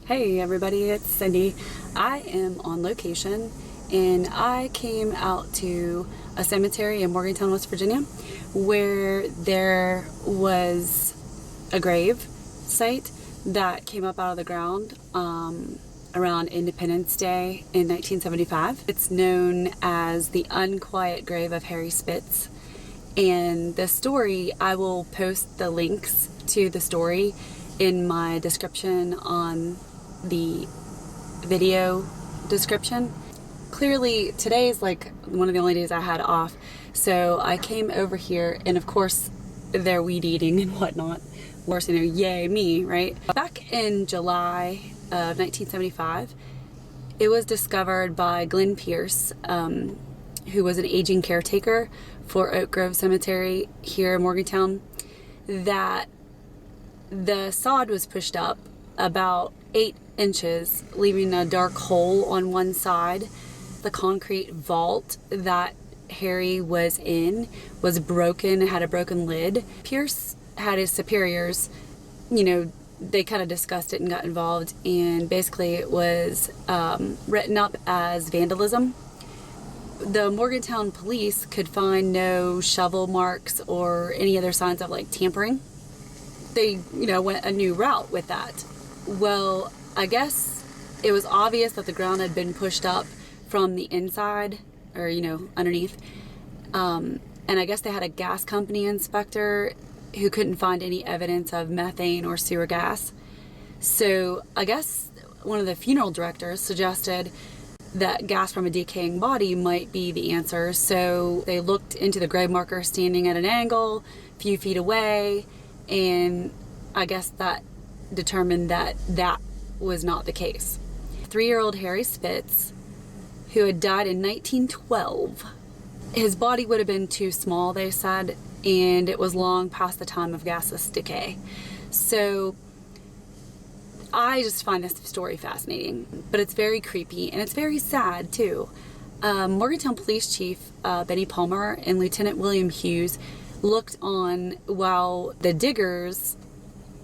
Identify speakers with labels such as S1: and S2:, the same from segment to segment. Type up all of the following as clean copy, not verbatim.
S1: Hey everybody, it's Cindy. I am on location and I came out to a cemetery in Morgantown, West Virginia, where there was a grave site that came up out of the ground around Independence Day in 1975. It's known as the unquiet grave of Harry Spitz. And the story, I will post the links to the story in my description on the video description. Clearly today is like one of the only days I had off, so I came over here, and of course they're weed eating and whatnot. Of course, you know, yay me, right? Back in July of 1975, it was discovered by Glenn Pierce, who was an aging caretaker for Oak Grove Cemetery here in Morgantown, that the sod was pushed up about 8 inches, leaving a dark hole on one side. The concrete vault that Harry was in was broken, it had a broken lid. Pierce had his superiors, you know, they kind of discussed it and got involved, and basically it was written up as vandalism. The Morgantown police could find no shovel marks or any other signs of like tampering. They, you know, went a new route with that. Well, I guess it was obvious that the ground had been pushed up from the inside, or, you know, underneath. And I guess they had a gas company inspector who couldn't find any evidence of methane or sewer gas. So I guess one of the funeral directors suggested that gas from a decaying body might be the answer. So they looked into the grave marker standing at an angle, a few feet away, and I guess that determined that that was not the case. 3-year-old Harry Spitz, who had died in 1912, his body would have been too small, they said, and it was long past the time of gaseous decay. So I just find this story fascinating, but it's very creepy and it's very sad too. Morgantown Police Chief Benny Palmer and Lieutenant William Hughes looked on while the diggers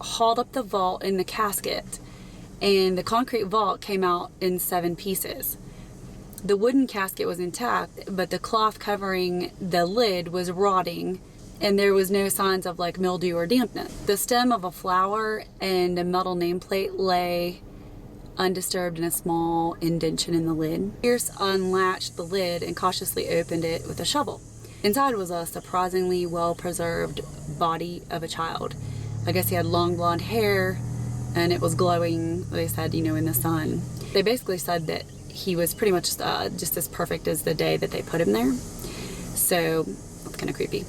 S1: hauled up the vault in the casket, and the concrete vault came out in 7 pieces. The wooden casket was intact, but the cloth covering the lid was rotting, and there was no signs of like mildew or dampness. The stem of a flower and a metal nameplate lay undisturbed in a small indentation in the lid. Pierce unlatched the lid and cautiously opened it with a shovel. Inside was a surprisingly well-preserved body of a child. I guess he had long blonde hair and it was glowing, they said, you know, in the sun. They basically said that he was pretty much just as perfect as the day that they put him there. So that's kind of creepy.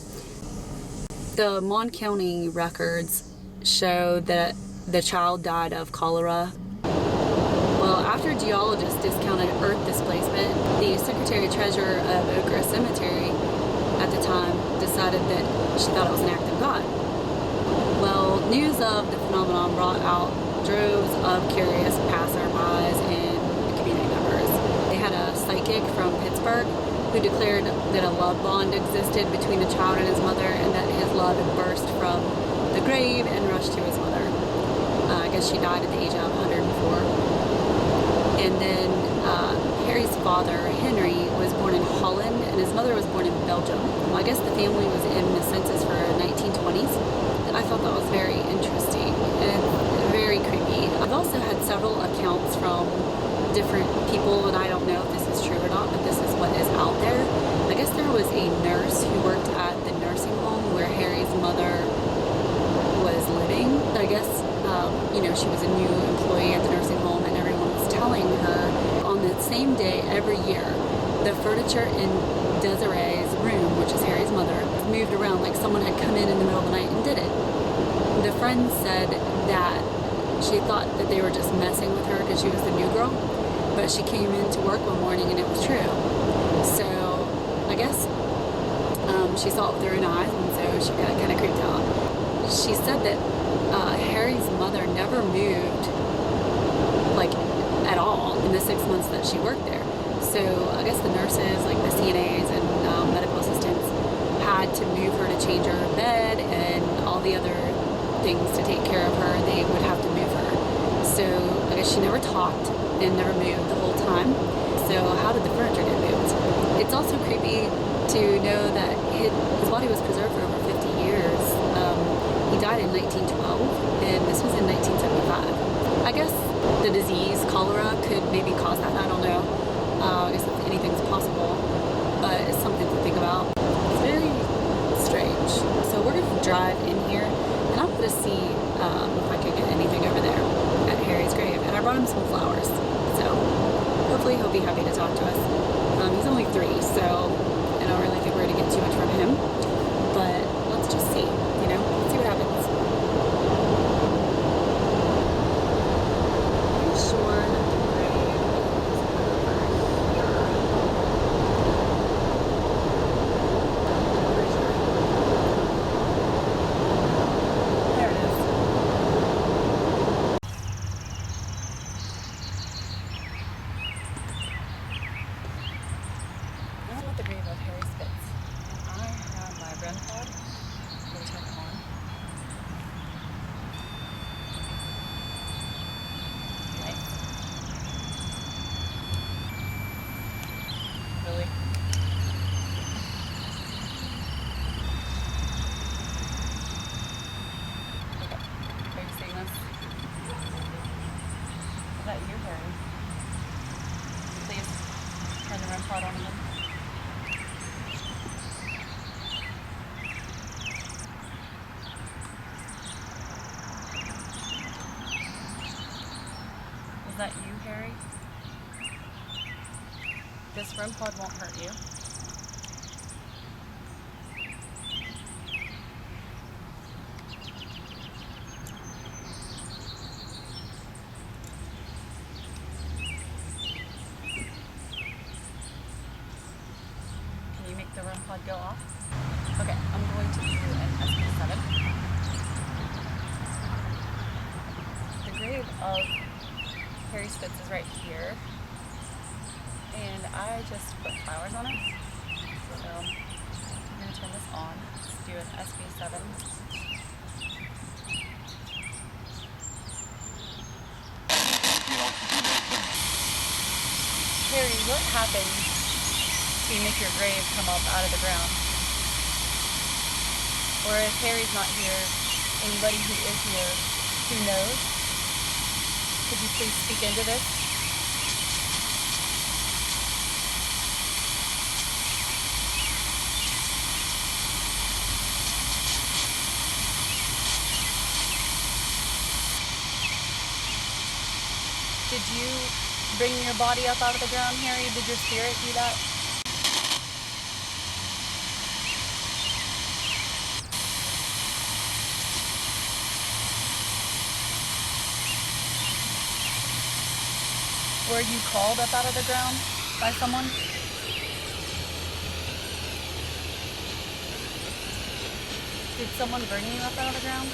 S1: The Mon County records show that the child died of cholera. Well, after geologists discounted earth displacement, the Secretary-Treasurer of Oak Grove Cemetery at the time decided that she thought it was an act of God. Well, news of the phenomenon brought out droves of curious passerbys and community members. They had a psychic from Pittsburgh who declared that a love bond existed between the child and his mother, and that his love had burst from the grave and rushed to his mother. I guess she died at the age of 104. And then Harry's father, Henry, was born in Holland, and his mother was born in Belgium. I guess the family was in the census for 1920s. I thought that was very interesting and very creepy. I've also had several accounts from different people, and I don't know if this is true or not, but this is what is out there. I guess there was a nurse who worked at the nursing home where Harry's mother was living. I guess, you know, she was a new employee at the nursing home, and everyone was telling her on the same day every year, the furniture in Desiree's room, which is Harry's mother, moved around like someone had come in the middle of the night and did it. The friend said that she thought that they were just messing with her because she was the new girl, but she came into work one morning and it was true. So I guess she saw it with her own eyes, and so she got kind of creeped out. She said that Harry's mother never moved like at all in the 6 months that she worked there. So I guess the nurses, like the CNAs and medical assistants, had to move her to change her bed and all the other things to take care of her. They would have to move her. So I guess because she never talked and never moved the whole time. So how did the furniture get moved? It's also creepy to know that his body was preserved for over 50 years. He died in 1912, and this was in 1975. I guess the disease, cholera, could maybe cause that. I don't know. I guess anything's possible, but it's something to think about. It's very strange. So we're going to drive in here, and I'm going to see if I can get anything over there at Harry's grave. And I brought him some flowers, so hopefully he'll be happy to talk to us. He's only 3, so I don't really think we're going to get too much from him, but let's just see, let's see what happens. I'm sure that the grave is over here. There it is. I'm at the grave of Harry Spitz, and I have my REM pod. I'm going to turn it on. Nice. Really? Okay. Are you seeing this? Is that you, Harry? Please turn the REM pod on again. Is that you, Harry? This REM pod won't hurt you. Can you make the REM pod go off? Okay, I'm going to do an SP7. The grave of Harry Spitz is right here, and I just put flowers on it, so I'm going to turn this on. Let's do an SP7. Harry, what happens if you make your grave come up out of the ground? Or if Harry's not here, anybody who is here who knows? Could you please speak into this? Did you bring your body up out of the ground, Harry? Did your spirit do that? Were you called up out of the ground by someone? Did someone bring you up out of the ground?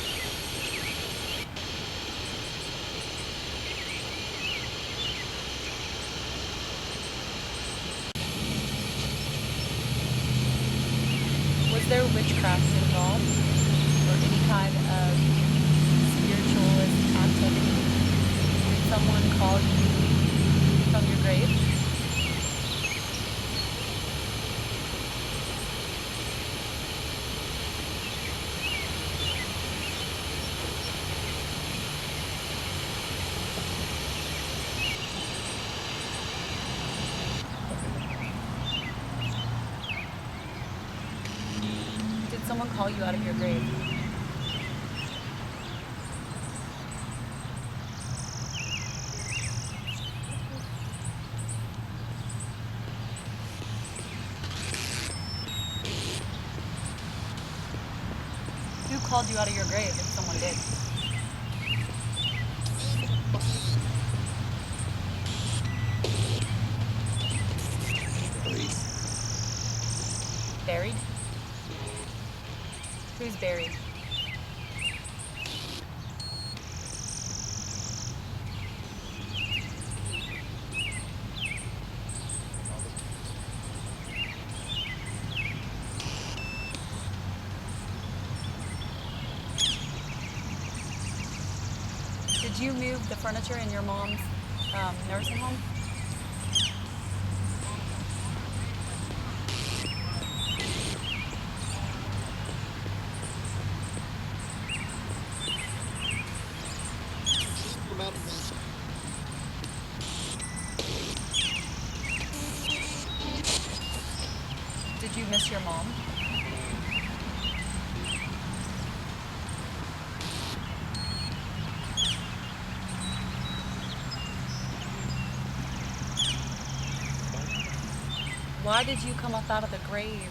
S1: Was there witchcraft involved? Or any kind of spiritualist activity? Did someone call you from your grave? Did someone call you out of your grave? Who called you out of your grave if someone did? Buried? Who's buried? you move the furniture in your mom's nursing home? Did you miss your mom? Why did you come up out of the grave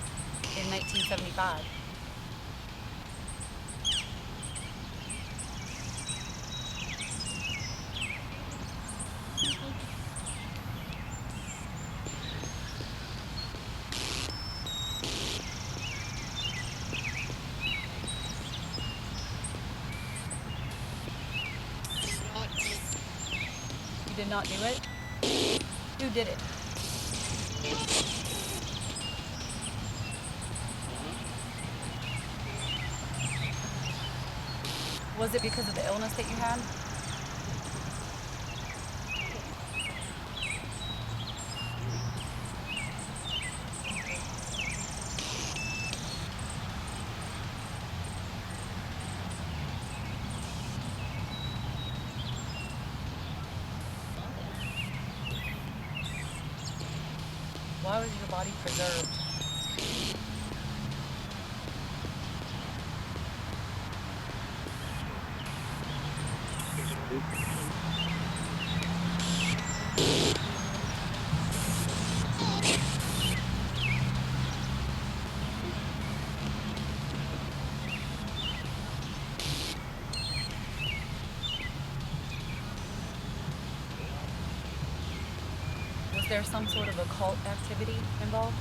S1: in 1975? You did not do it? Who did it? Was it because of the illness that you had? Why was your body preserved? Was there some sort of occult activity involved?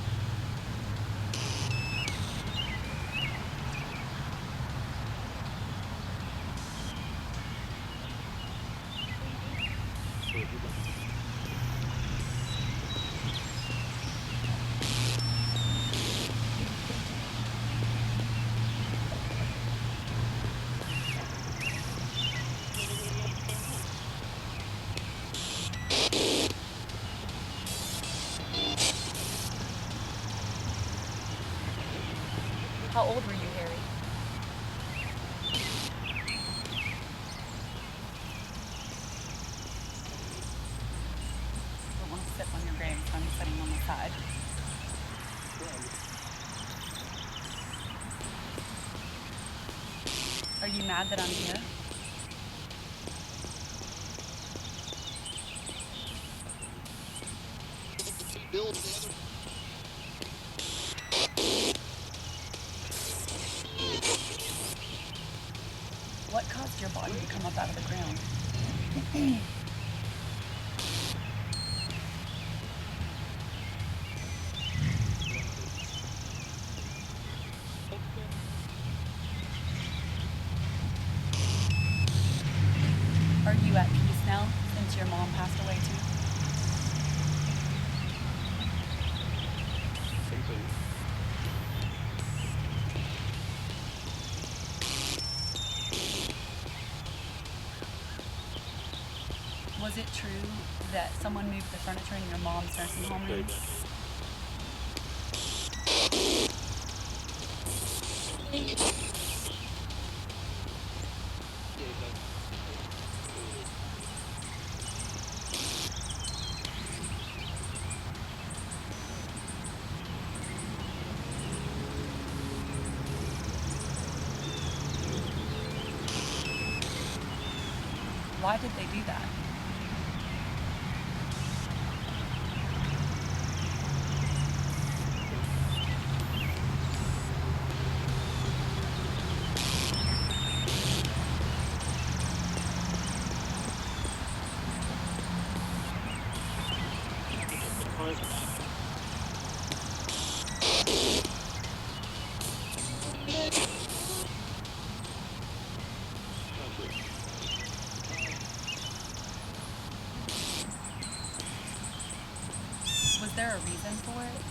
S1: How old were you, Harry? I don't want to sit on your grave, so I'm sitting on the side. Are you mad that I'm here? What caused your body to come up out of the ground? Are you at peace now, since your mom passed away too? Was it true that someone moved the furniture in your mom's nursing home room? Why did they do that? Was there a reason for it?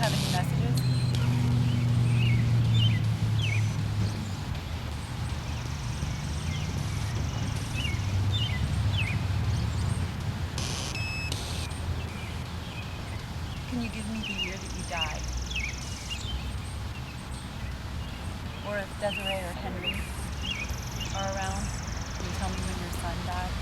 S1: have any messages? Can you give me the year that you died? Or if Desiree or Henry are around, can you tell me when your son died?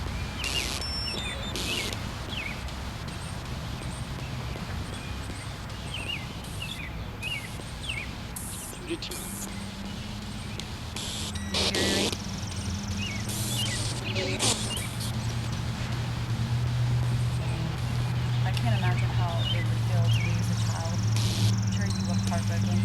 S1: I can't imagine how it would feel to lose a child. I'm sure you look heartbroken.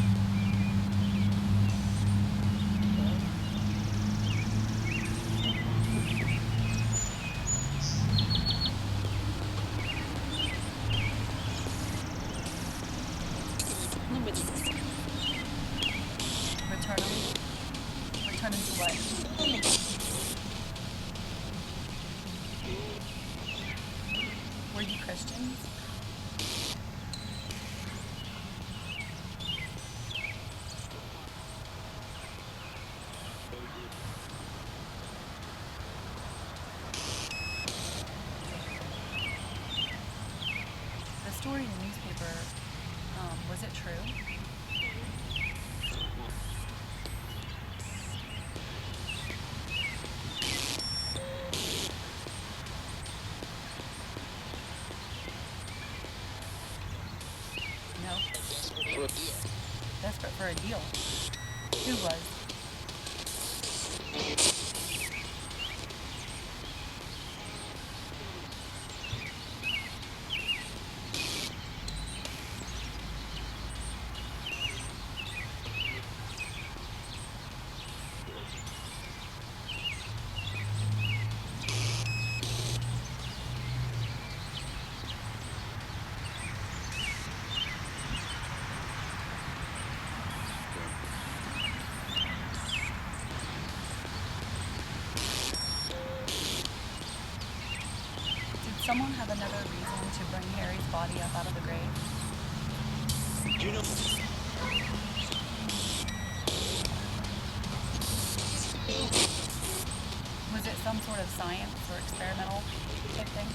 S1: Return into what? Were you Christians? The story in the newspaper, was it true? No.
S2: For a deal.
S1: Desperate for a deal. Who was? Did someone have another reason to bring Harry's body up out of the grave?
S2: Do you know?
S1: Was it some sort of science or experimental type thing?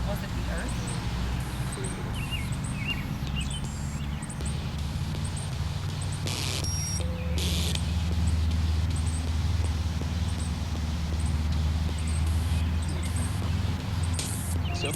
S1: Was it the Earth?
S2: So?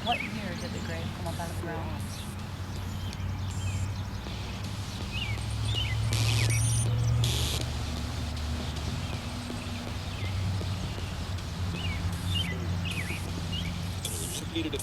S1: What year did the grave come up out of the ground?
S2: Needed it.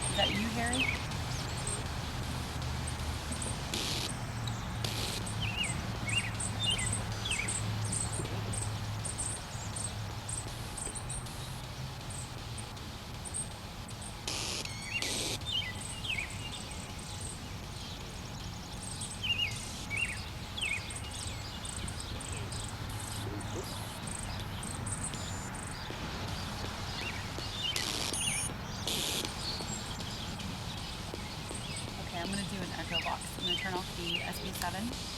S1: Is that you, Harry? 7.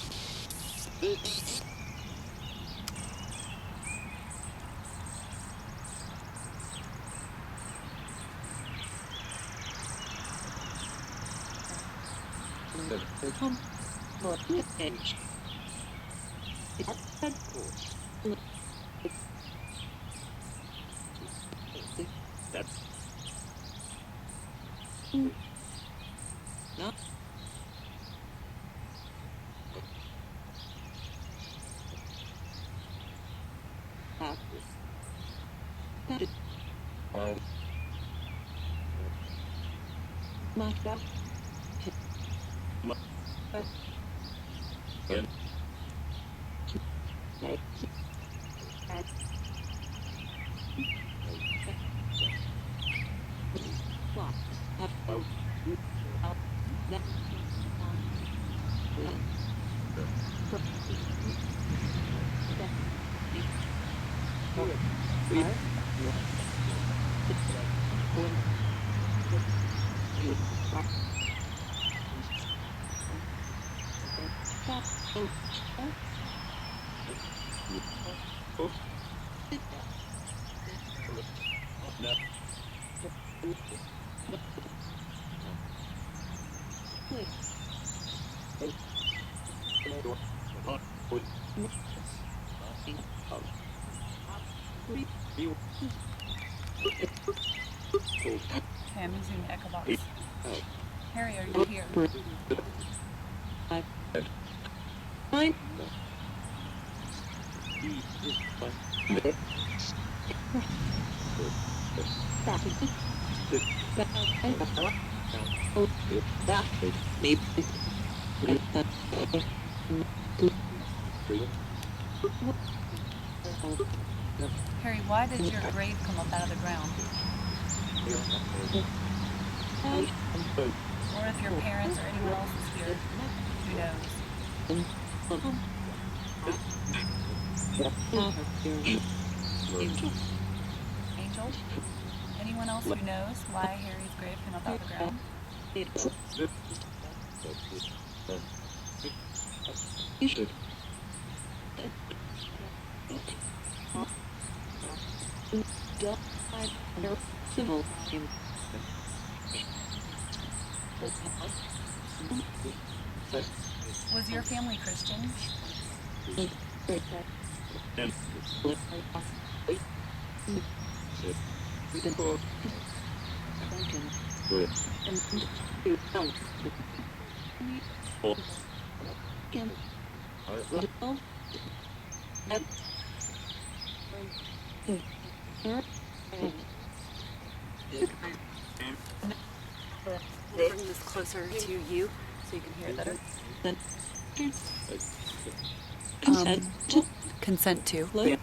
S1: Okay, I'm using the echo box. Harry, are you here? Harry, why did your grave come up out of the ground? Or if your parents or anyone else is here, who knows? Angel? Anyone else who knows why Harry's grave came up out of the ground? Was your family Christian? Bring this closer to you so you can hear it better. Consent to. You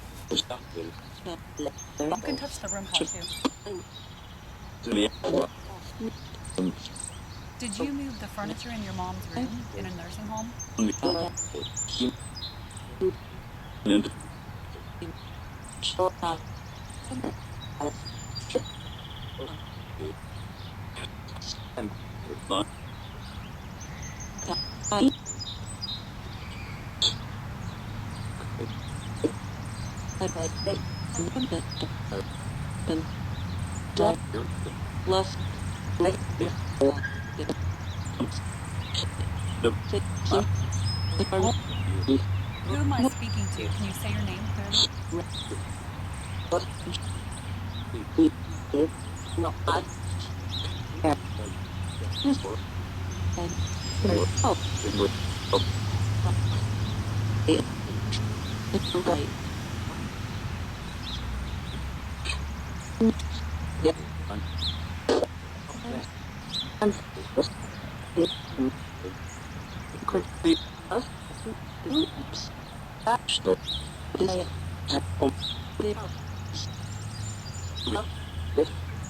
S1: can touch the room pot too. Did you move the furniture in your mom's room in a nursing home? Who am I speaking to? Can you say your name clearly?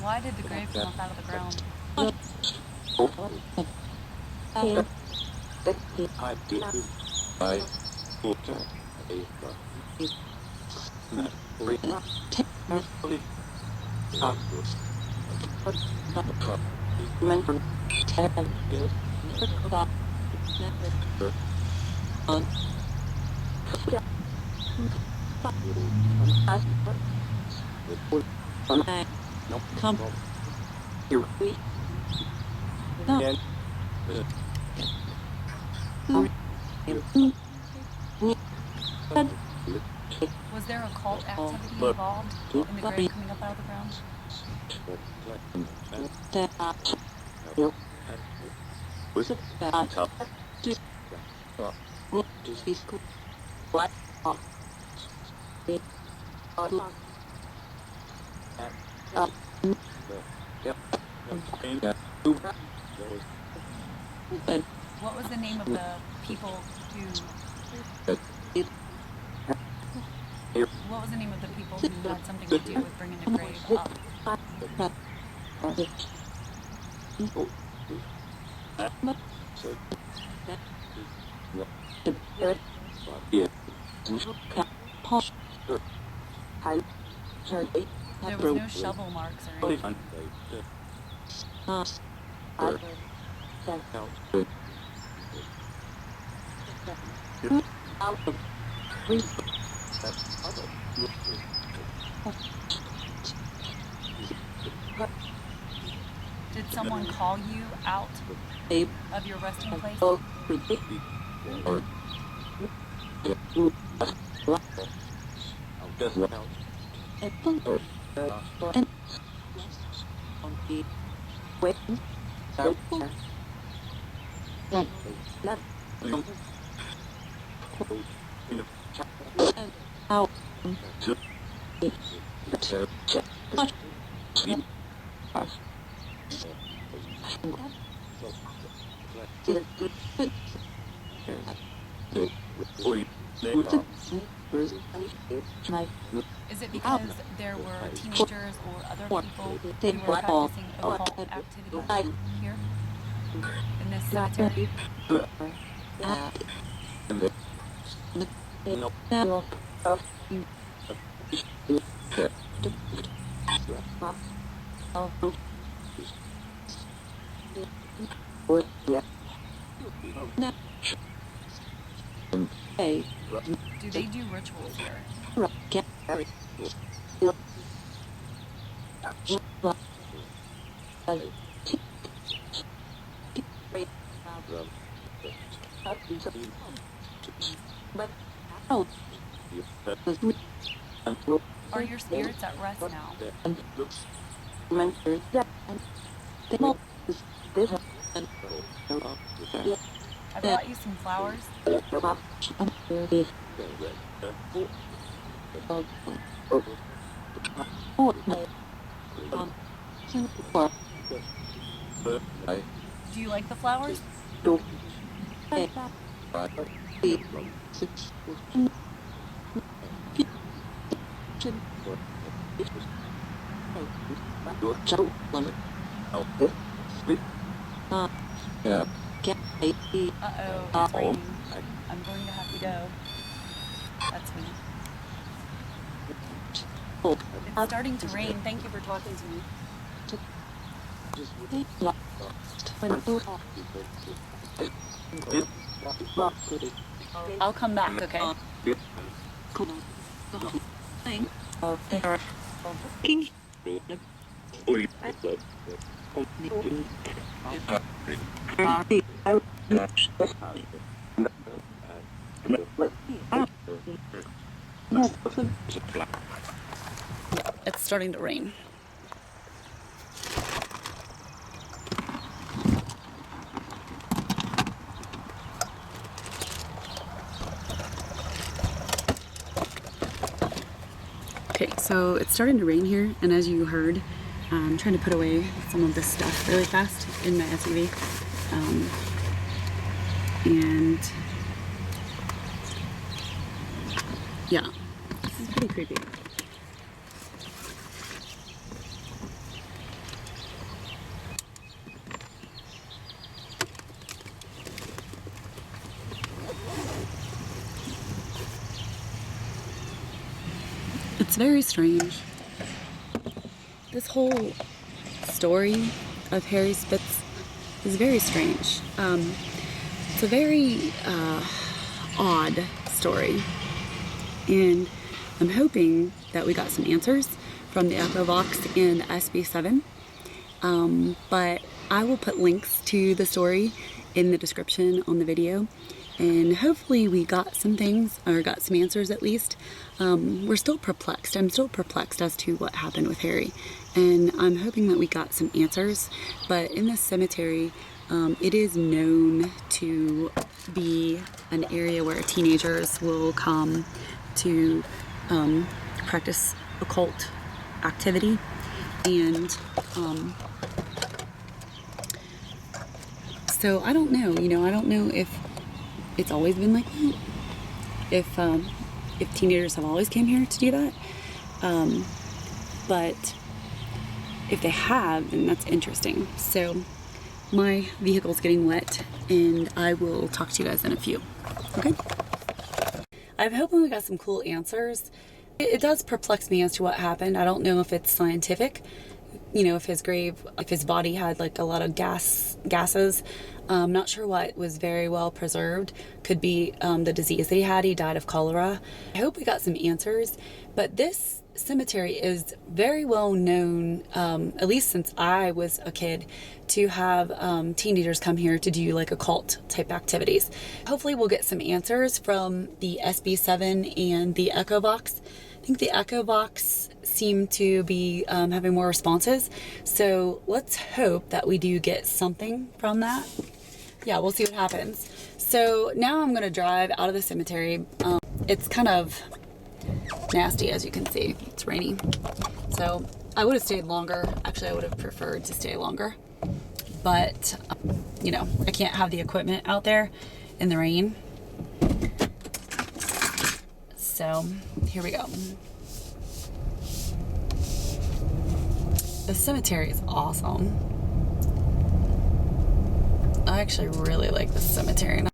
S1: Why did the grave come up out of the ground?
S3: Come here.
S1: Was there a cult activity involved in the grave coming up out of the ground? What was the name of the people who? What was the name of the people who had something to do with bringing the grave up? There was no shovel marks or anything. Did someone call you out of your resting place? Is it because there were teenagers or other people who were practicing occult activity here in this cemetery? Do they do rituals here? Are your spirits at rest now? I brought you some flowers. Do you like the flowers? Uh-oh, it's raining. I'm going to have to go. That's me. It's starting to rain. Thank you for talking to me. I'll come back, okay? It's starting to rain. Okay, so it's starting to rain here, and as you heard, I'm trying to put away some of this stuff really fast in my SUV. And yeah, this is pretty creepy. It's very strange. This whole story of Harry Spitz is very strange. It's a very odd story. And I'm hoping that we got some answers from the Echo Box and SB7. But I will put links to the story in the description on the video. And hopefully we got some things, or got some answers at least. We're still perplexed. I'm still perplexed as to what happened with Harry. And I'm hoping that we got some answers. But in this cemetery, it is known to be an area where teenagers will come to practice occult activity. And so I don't know, I don't know if it's always been like that, if teenagers have always came here to do that, but if they have, then that's interesting. So my vehicle's getting wet, and I will talk to you guys in a few. Okay? I'm hoping we got some cool answers. It does perplex me as to what happened. I don't know if it's scientific, if his body had like a lot of gases. I'm not sure what was very well preserved. Could be the disease that he had. He died of cholera. I hope we got some answers. But this cemetery is very well known, at least since I was a kid, to have teenagers come here to do like occult type activities. Hopefully we'll get some answers from the SB7 and the Echo Box. I think the Echo Box seemed to be having more responses. So let's hope that we do get something from that. Yeah, we'll see what happens. So now I'm going to drive out of the cemetery. It's kind of nasty, as you can see. It's rainy. So I would have stayed longer. Actually, I would have preferred to stay longer. But, I can't have the equipment out there in the rain. So here we go. The cemetery is awesome. I actually really like this cemetery.